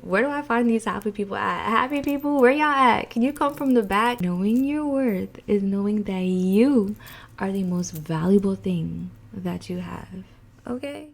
where do I find these happy people at? Happy people, where y'all at? Can you come from the back? Knowing your worth is knowing that you are the most valuable thing that you have. Okay?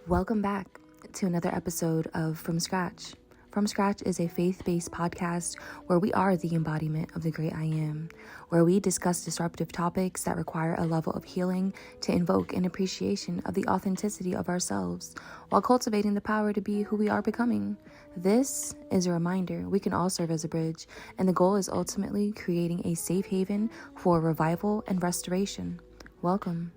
Welcome back to another episode of From Scratch. From Scratch is a faith-based podcast where we are the embodiment of the great I am, where we discuss disruptive topics that require a level of healing to invoke an appreciation of the authenticity of ourselves while cultivating the power to be who we are becoming. This is a reminder we can all serve as a bridge, and the goal is ultimately creating a safe haven for revival and restoration. Welcome.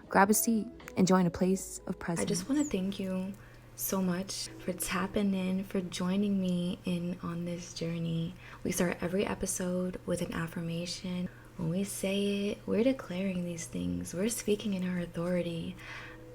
Grab a seat and join a place of presence. I just want to thank you so much for tapping in, for joining me in on this journey. We start every episode with an affirmation. When we say it, we're declaring these things. We're speaking in our authority.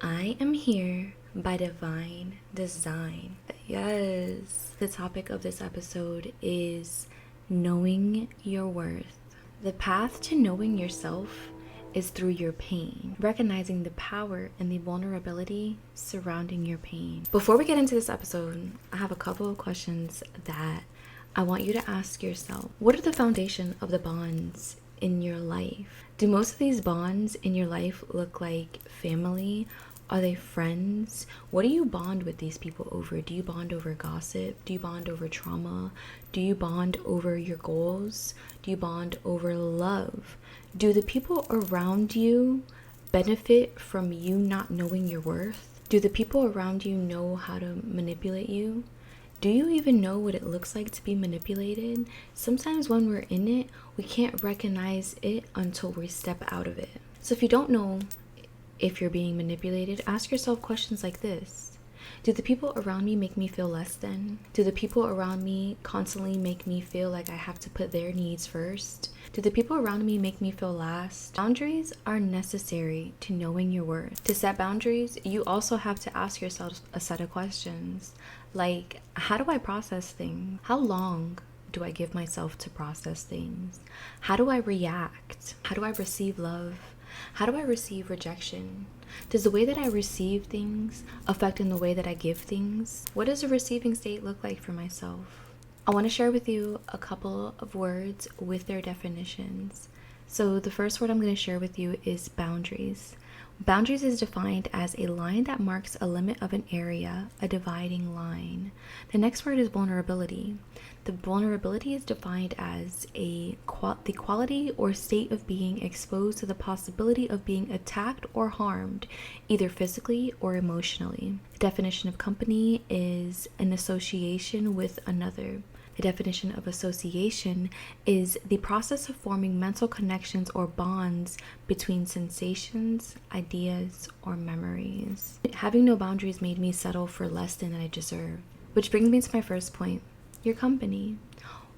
I am here by divine design. Yes. The topic of this episode is knowing your worth. The path to knowing yourself is through your pain, recognizing the power and the vulnerability surrounding your pain. Before we get into this episode, I have a couple of questions that I want you to ask yourself. What are the foundation of the bonds in your life? Do most of these bonds in your life look like family? Are they friends? What do you bond with these people over? Do you bond over gossip? Do you bond over trauma? Do you bond over your goals? Do you bond over love? Do the people around you benefit from you not knowing your worth? Do the people around you know how to manipulate you? Do you even know what it looks like to be manipulated? Sometimes when we're in it, we can't recognize it until we step out of it. So if you don't know if you're being manipulated, ask yourself questions like this. Do the people around me make me feel less than? Do the people around me constantly make me feel like I have to put their needs first? Do the people around me make me feel last? Boundaries are necessary to knowing your worth. To set boundaries, you also have to ask yourself a set of questions. Like, how do I process things? How long do I give myself to process things? How do I react? How do I receive love? How do I receive rejection? Does the way that I receive things affect in the way that I give things? What does a receiving state look like for myself? I want to share with you a couple of words with their definitions. So the first word I'm going to share with you is boundaries. Boundaries is defined as a line that marks a limit of an area, a dividing line. The next word is vulnerability. The vulnerability is defined as the quality or state of being exposed to the possibility of being attacked or harmed, either physically or emotionally. The definition of company is an association with another. The definition of association is the process of forming mental connections or bonds between sensations, ideas, or memories. Having no boundaries made me settle for less than I deserve. Which brings me to my first point, your company.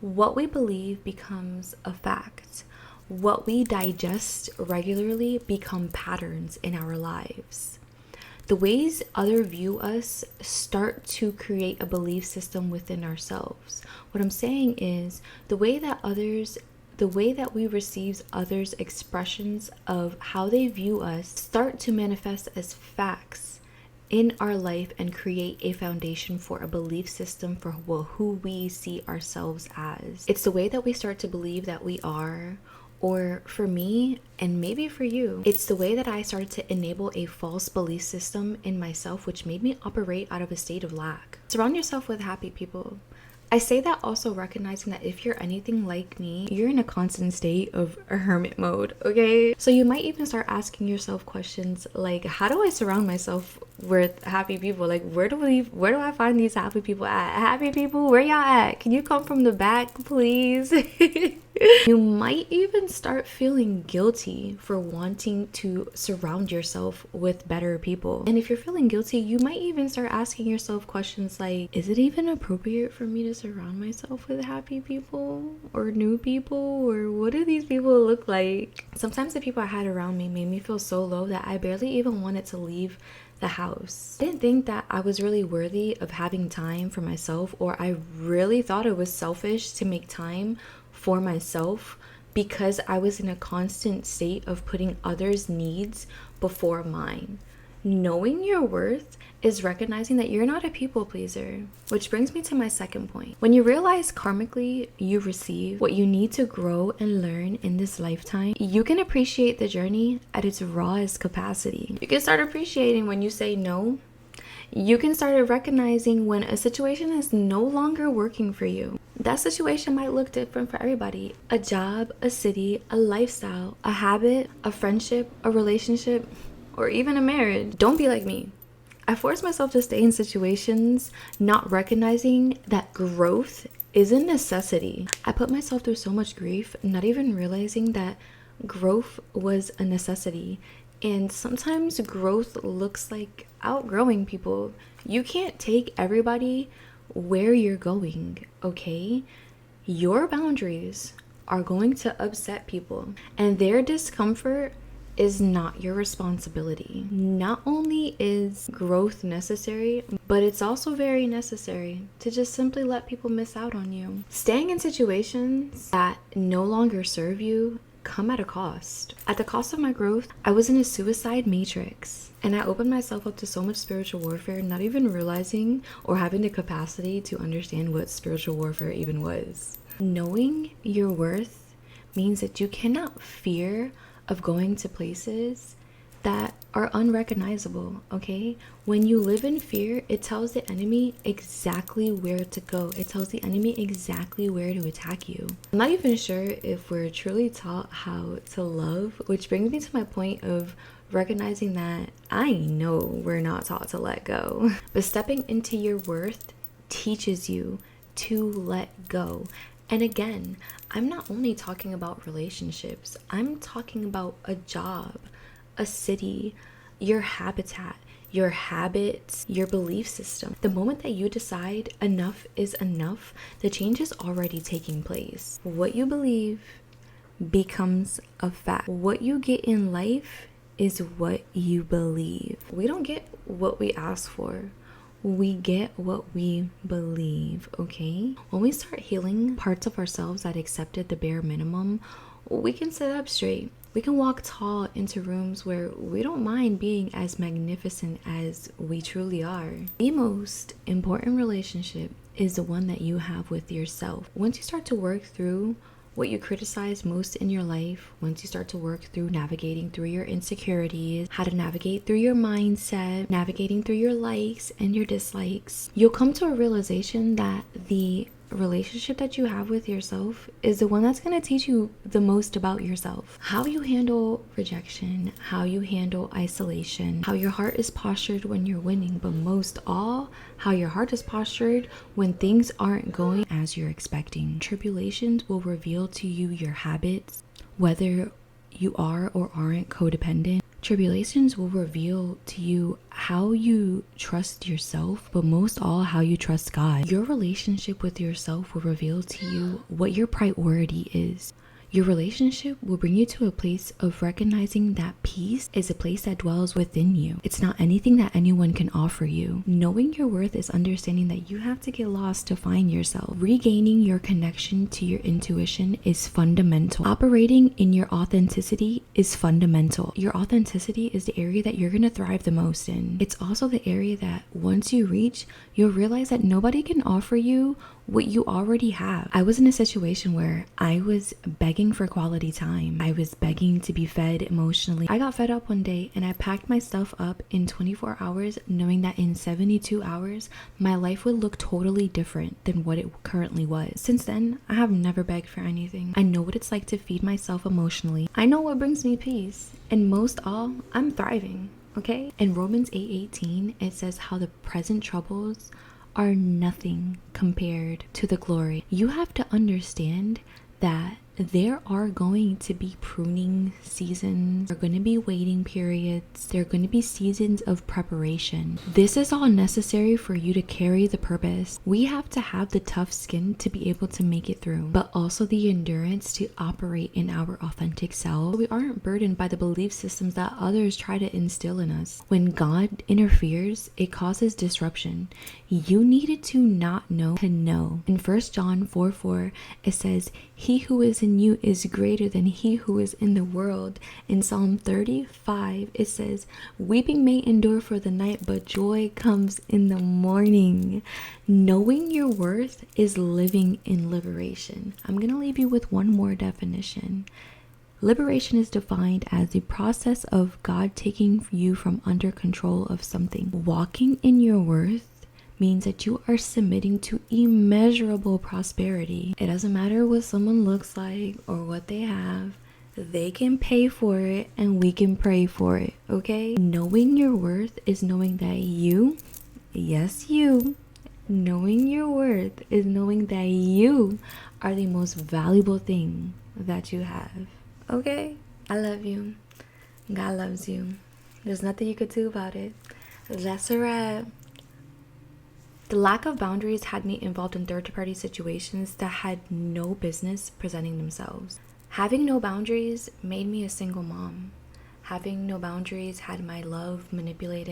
What we believe becomes a fact. What we digest regularly become patterns in our lives. The ways others view us start to create a belief system within ourselves. What I'm saying is the way that we receive others' expressions of how they view us start to manifest as facts in our life and create a foundation for a belief system for who we see ourselves as. It's the way that we start to believe that we are. Or for me, and maybe for you, it's the way that I started to enable a false belief system in myself, which made me operate out of a state of lack. Surround yourself with happy people. I say that also recognizing that if you're anything like me, you're in a constant state of a hermit mode, okay? So you might even start asking yourself questions like, how do I surround myself with happy people? Like, where do I find these happy people at? Happy people, where y'all at? Can you come from the back, please? You might even start feeling guilty for wanting to surround yourself with better people. And if you're feeling guilty, you might even start asking yourself questions like, is it even appropriate for me to surround myself with happy people or new people? Or what do these people look like? Sometimes the people I had around me made me feel so low that I barely even wanted to leave the house. I didn't think that I was really worthy of having time for myself, or I really thought it was selfish to make time for myself because I was in a constant state of putting others' needs before mine. Knowing your worth is recognizing that you're not a people pleaser. Which brings me to my second point. When you realize karmically you receive what you need to grow and learn in this lifetime, you can appreciate the journey at its rawest capacity. You can start appreciating when you say no. You can start recognizing when a situation is no longer working for you. That situation might look different for everybody. A job, a city, a lifestyle, a habit, a friendship, a relationship, or even a marriage. Don't be like me. I force myself to stay in situations not recognizing that growth is a necessity. I put myself through so much grief, not even realizing that growth was a necessity. And sometimes growth looks like outgrowing people. You can't take everybody where you're going, okay? Your boundaries are going to upset people, and their discomfort is not your responsibility. Not only is growth necessary, but it's also very necessary to just simply let people miss out on you. Staying in situations that no longer serve you come at a cost. At the cost of my growth, I was in a suicide matrix, and I opened myself up to so much spiritual warfare, not even realizing or having the capacity to understand what spiritual warfare even was. Knowing your worth means that you cannot fear of going to places that are unrecognizable, okay? When you live in fear, it tells the enemy exactly where to go. It tells the enemy exactly where to attack you. I'm not even sure if we're truly taught how to love, which brings me to my point of recognizing that I know we're not taught to let go. But stepping into your worth teaches you to let go. And again, I'm not only talking about relationships, I'm talking about a job, a city, your habitat, your habits, your belief system. The moment that you decide enough is enough, the change is already taking place. What you believe becomes a fact. What you get in life is what you believe. We don't get what we ask for. We get what we believe, okay? When we start healing parts of ourselves that accepted the bare minimum, we can sit up straight. We can walk tall into rooms where we don't mind being as magnificent as we truly are. The most important relationship is the one that you have with yourself. Once you start to work through what you criticize most in your life, once you start to work through navigating through your insecurities, how to navigate through your mindset, navigating through your likes and your dislikes, you'll come to a realization that the relationship that you have with yourself is the one that's going to teach you the most about yourself. How you handle rejection, how you handle isolation, how your heart is postured when you're winning, but most all, how your heart is postured when things aren't going as you're expecting. Tribulations will reveal to you your habits, whether you are or aren't codependent. Tribulations will reveal to you how you trust yourself, but most all how you trust God. Your relationship with yourself will reveal to you what your priority is. Your relationship will bring you to a place of recognizing that peace is a place that dwells within you. It's not anything that anyone can offer you. Knowing your worth is understanding that you have to get lost to find yourself. Regaining your connection to your intuition is fundamental. Operating in your authenticity is fundamental. Your authenticity is the area that you're going to thrive the most in. It's also the area that once you reach, you'll realize that nobody can offer you what you already have. I was in a situation where I was begging for quality time. I was begging to be fed emotionally. I got fed up one day and I packed my stuff up in 24 hours, knowing that in 72 hours, my life would look totally different than what it currently was. Since then, I have never begged for anything. I know what it's like to feed myself emotionally. I know what brings me peace. And most all, I'm thriving, okay? In Romans 8:18, it says how the present troubles are nothing compared to the glory. You have to understand that there are going to be pruning seasons, there are going to be waiting periods, there are going to be seasons of preparation. This is all necessary for you to carry the purpose. We have to have the tough skin to be able to make it through, but also the endurance to operate in our authentic self. We aren't burdened by the belief systems that others try to instill in us. When God interferes, it causes disruption. You needed to not know to know. In 1 John 4:4, it says, "He who is in in you is greater than he who is in the world. In Psalm 35, it says, weeping may endure for the night, but joy comes in the morning. Knowing your worth is living in liberation. I'm going to leave you with one more definition. Liberation is defined as the process of God taking you from under control of something. Walking in your worth means that you are submitting to immeasurable prosperity. It doesn't matter what someone looks like or what they have. They can pay for it and we can pray for it, okay? Knowing your worth is knowing that you, yes you, knowing your worth is knowing that you are the most valuable thing that you have. Okay, I love you. God loves you. There's nothing you could do about it. That's a wrap. The lack of boundaries had me involved in third-party situations that had no business presenting themselves. Having no boundaries made me a single mom. Having no boundaries had my love manipulated